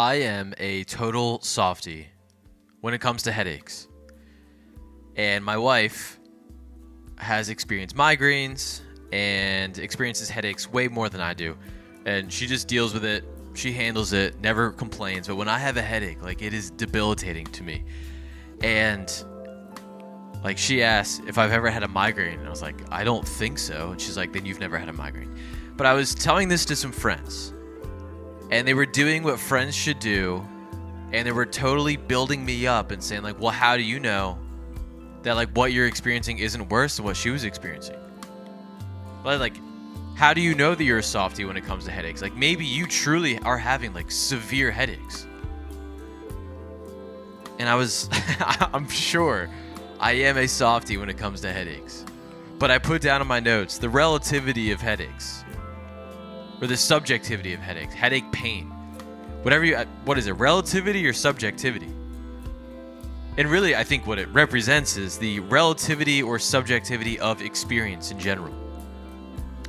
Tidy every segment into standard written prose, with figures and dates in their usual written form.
I am a total softie when it comes to headaches. And my wife has experienced migraines and experiences headaches way more than I do. And she just deals with it. She handles it, never complains. But when I have a headache, like, it is debilitating to me. And like, she asked if I've ever had a migraine. And I was like, I don't think so. And she's like, then you've never had a migraine. But I was telling this to some friends. And they were doing what friends should do. And they were totally building me up and saying, like, well, how do you know that, like, what you're experiencing isn't worse than what she was experiencing? But, like, how do you know that you're a softie when it comes to headaches? Like, maybe you truly are having, like, severe headaches. And I'm sure I am a softie when it comes to headaches. But I put down in my notes the relativity of headaches, or the subjectivity of headaches, headache pain. What is it, relativity or subjectivity? And really, I think what it represents is the relativity or subjectivity of experience in general.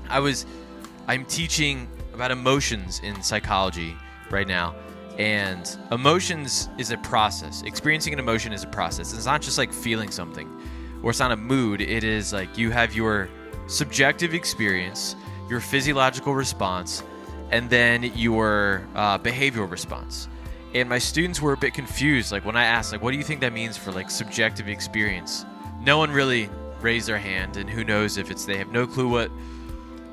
I'm teaching about emotions in psychology right now, and emotions is a process. Experiencing an emotion is a process. It's not just like feeling something, or it's not a mood. It is like you have your subjective experience, your physiological response, and then your behavioral response. And my students were a bit confused. Like, when I asked, like, what do you think that means for, like, subjective experience? No one really raised their hand, and who knows if they have no clue what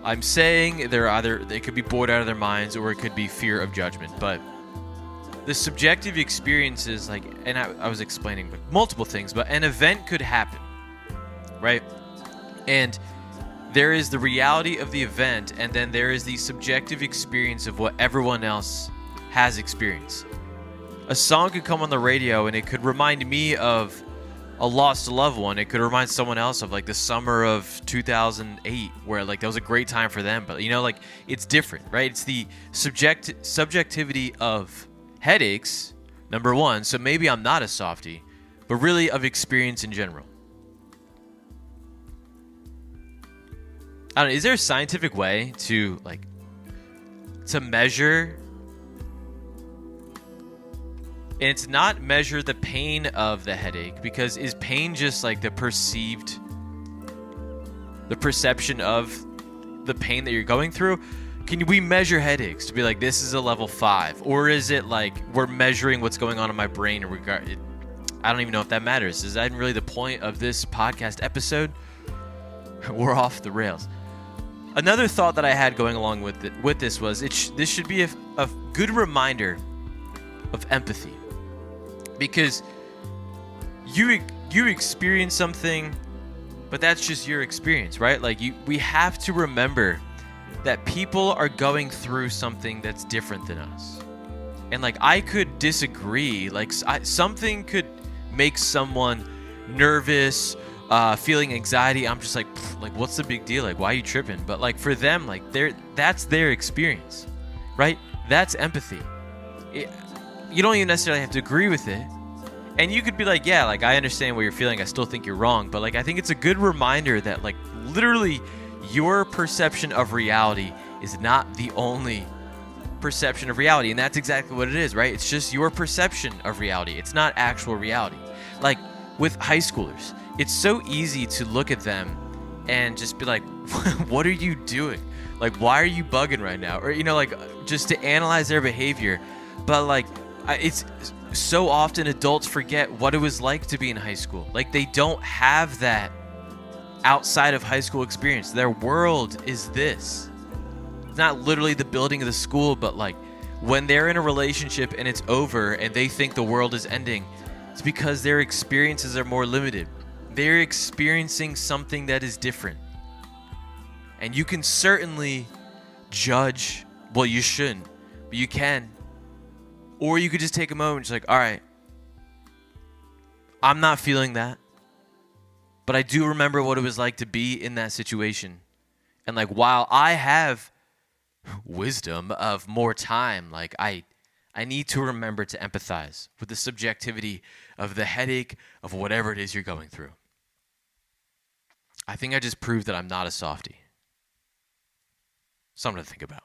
I'm saying. They could be bored out of their minds, or it could be fear of judgment. But the subjective experience is like, and I was explaining multiple things, but an event could happen, right? And there is the reality of the event, and then there is the subjective experience of what everyone else has experienced. A song could come on the radio, and it could remind me of a lost loved one. It could remind someone else of, like, the summer of 2008, where, like, that was a great time for them. But, like, it's different, right? It's the subjectivity of headaches, number one. So maybe I'm not a softie, but really of experience in general. I don't know, is there a scientific way to measure? And it's not measure the pain of the headache, because is pain just like the perception of the pain that you're going through? Can we measure headaches to be like, this is a level 5? Or is it like we're measuring what's going on in my brain in regard? I don't even know if that matters. Is that really the point of this podcast episode? We're off the rails. Another thought that I had going along with this was this should be a good reminder of empathy. Because you experience something, but that's just your experience, right? Like, we have to remember that people are going through something that's different than us. And, like, I could disagree. Like, something could make someone nervous, feeling anxiety. I'm just like, what's the big deal? Like, why are you tripping? But, like, for them, like, that's their experience, right? That's empathy. You don't even necessarily have to agree with it. And you could be like, yeah, like, I understand what you're feeling. I still think you're wrong. But, like, I think it's a good reminder that, like, literally your perception of reality is not the only perception of reality. And that's exactly what it is, right? It's just your perception of reality. It's not actual reality. Like, with high schoolers, it's so easy to look at them and just be like, what are you doing? Like, why are you bugging right now? Or, like, just to analyze their behavior. But, like, it's so often adults forget what it was like to be in high school. Like, they don't have that outside of high school experience. Their world is this. It's not literally the building of the school, but, like, when they're in a relationship and it's over and they think the world is ending, it's because their experiences are more limited. They're experiencing something that is different. And you can certainly judge. Well, you shouldn't, but you can. Or you could just take a moment and just like, all right, I'm not feeling that, but I do remember what it was like to be in that situation. And, like, while I have wisdom of more time, like, I need to remember to empathize with the subjectivity of the headache of whatever it is you're going through. I think I just proved that I'm not a softie. Something to think about.